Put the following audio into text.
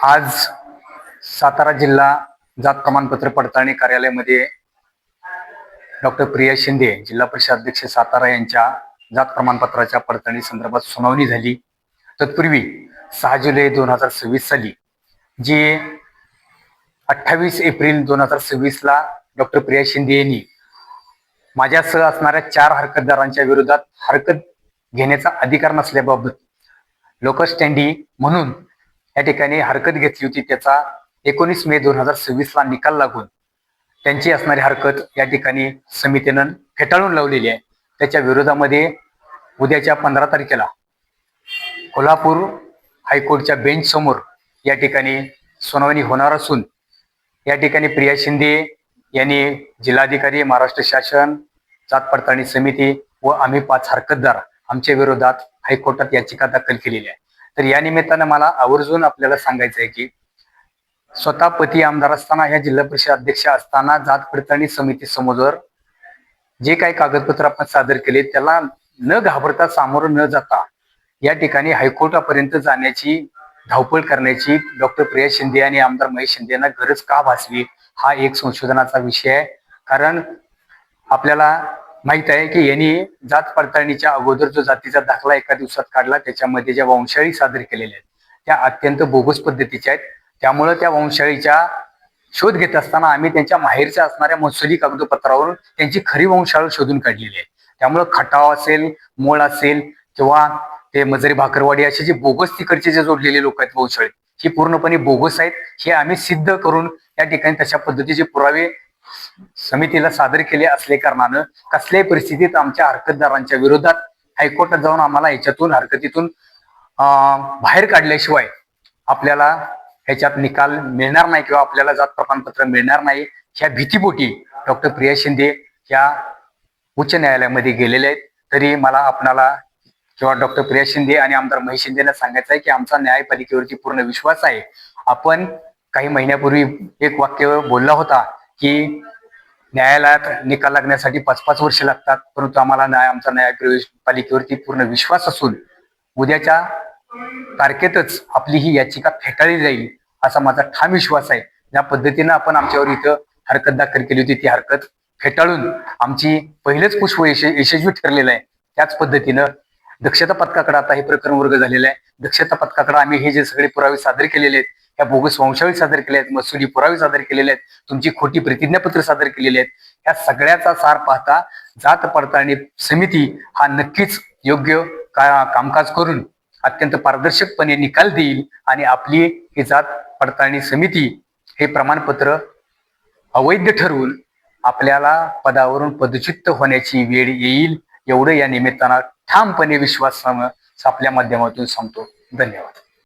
आज सातारा जिल्हा जात प्रमाणपत्र पडताळणी कार्यालयामध्ये डॉक्टर प्रिया शिंदे जिल्हा परिषद अध्यक्ष सातारा यांच्या जात प्रमाणपत्राच्या पडताळणी संदर्भात सुनावणी झाली. तत्पूर्वी 6 जुलै 2026 साली जी 28 एप्रिल 2026 ला डॉक्टर प्रिया शिंदे यांनी माझ्यासह असणाऱ्या 4 हरकतदारांच्या विरोधात हरकत घेण्याचा अधिकार नसल्याबाबत लोकस स्टँडी म्हणून या ठिकाणी हरकत घेतली होती. त्याचा 19 मे 2026 ला निकाल लागून त्यांची असणारी हरकत या ठिकाणी समितीनं फेटाळून लावलेली आहे. त्याच्या विरोधामध्ये उद्याच्या 15 तारखेला कोल्हापूर हायकोर्टच्या बेंच समोर या ठिकाणी सुनावणी होणार असून या ठिकाणी प्रिया शिंदे यांनी जिल्हाधिकारी, महाराष्ट्र शासन, जात पडताळणी समिती व आम्ही 5 हरकतदार आमच्या विरोधात हायकोर्टात याचिका दाखल केलेली आहे. तर या निमित्तानं मला आवर्जून आपल्याला सांगायचं आहे की स्वतः पती आमदार असताना, ह्या जिल्हा परिषद अध्यक्ष असताना जात पडताळणी समिती समोर जे काही कागदपत्र आपण सादर केले त्याला न घाबरता, सामोरं न जाता या ठिकाणी हायकोर्टापर्यंत जाण्याची, धावपळ करण्याची डॉक्टर प्रिया शिंदे आणि आमदार महेश शिंदे यांना गरज का भासली, हा एक संशोधनाचा विषय आहे. कारण आपल्याला माहित आहे की यांनी जात पडताळणीच्या अगोदर जो जातीचा दाखला एका दिवसात काढला, त्याच्यामध्ये ज्या वंशावळी सादर केलेल्या आहेत त्या अत्यंत बोगस पद्धतीच्या आहेत. त्यामुळे त्या वंशावळीच्या शोध घेत असताना आम्ही त्यांच्या माहेरच्या असणाऱ्या महसुली कागदपत्रावरून त्यांची खरी वंशावळ शोधून काढलेली आहे. त्यामुळे खटाव असेल, मोळ असेल किंवा ते मजरी भाकरवाडी असे जे बोगस तिकडचे जे जोडलेले लोक आहेत वंशावळी, ही पूर्णपणे बोगस आहेत. हे आम्ही सिद्ध करून या ठिकाणी तशा पद्धतीचे पुरावे समितीला सादर केले असले कारणानं कसल्याही परिस्थितीत आमच्या हरकतदारांच्या विरोधात हायकोर्टात जाऊन आम्हाला याच्यातून, हरकतीतून बाहेर काढल्याशिवाय आपल्याला ह्याच्यात निकाल मिळणार नाही किंवा आपल्याला जात प्रमाणपत्र मिळणार नाही, ह्या भीतीपोटी डॉक्टर प्रिया शिंदे ह्या उच्च न्यायालयामध्ये गेलेले आहेत. तरी मला आपणाला किंवा डॉक्टर प्रिया शिंदे आणि आमदार महेश शिंदेला सांगायचं आहे की आमचा न्यायपालिकेवरती पूर्ण विश्वास आहे. आपण काही महिन्यापूर्वी एक वाक्य बोलला होता की न्यायालयात निकाल लागण्यासाठी 5-5 वर्ष लागतात, परंतु आम्हाला आमचा न्यायपालिकेवरती पूर्ण विश्वास असून उद्याच्या तारखेतच आपली ही याचिका फेटाळली जाईल असा माझा ठाम विश्वास आहे. ज्या पद्धतीनं आपण आमच्यावर इथं हरकत दाखल केली होती ती हरकत फेटाळून आमची पहिलेच पुष्प यशस्वी ठरलेलं आहे. त्याच पद्धतीनं दक्षता पथकाकडे आता हे प्रकरण वर्ग झालेलं आहे. दक्षता पथकाकडे आम्ही हे जे सगळे पुरावे सादर केलेले आहेत, ह्या बोगस वंशावळी सादर केल्या आहेत, महसुली पुरावे सादर केलेले आहेत, तुमची खोटी प्रतिज्ञापत्र सादर केलेली आहेत, या सगळ्याचा सार पाहता जात पडताळणी समिती हा नक्कीच योग्य कामकाज करून अत्यंत पारदर्शकपणे निकाल देईल आणि आपली ही जात पडताळणी समिती हे प्रमाणपत्र अवैध ठरवून आपल्याला पदावरून पदच्युत होण्याची वेळ येईल, एवढं या निमित्तानं ठामपणे विश्वास आपल्या माध्यमातून सांगतो. धन्यवाद.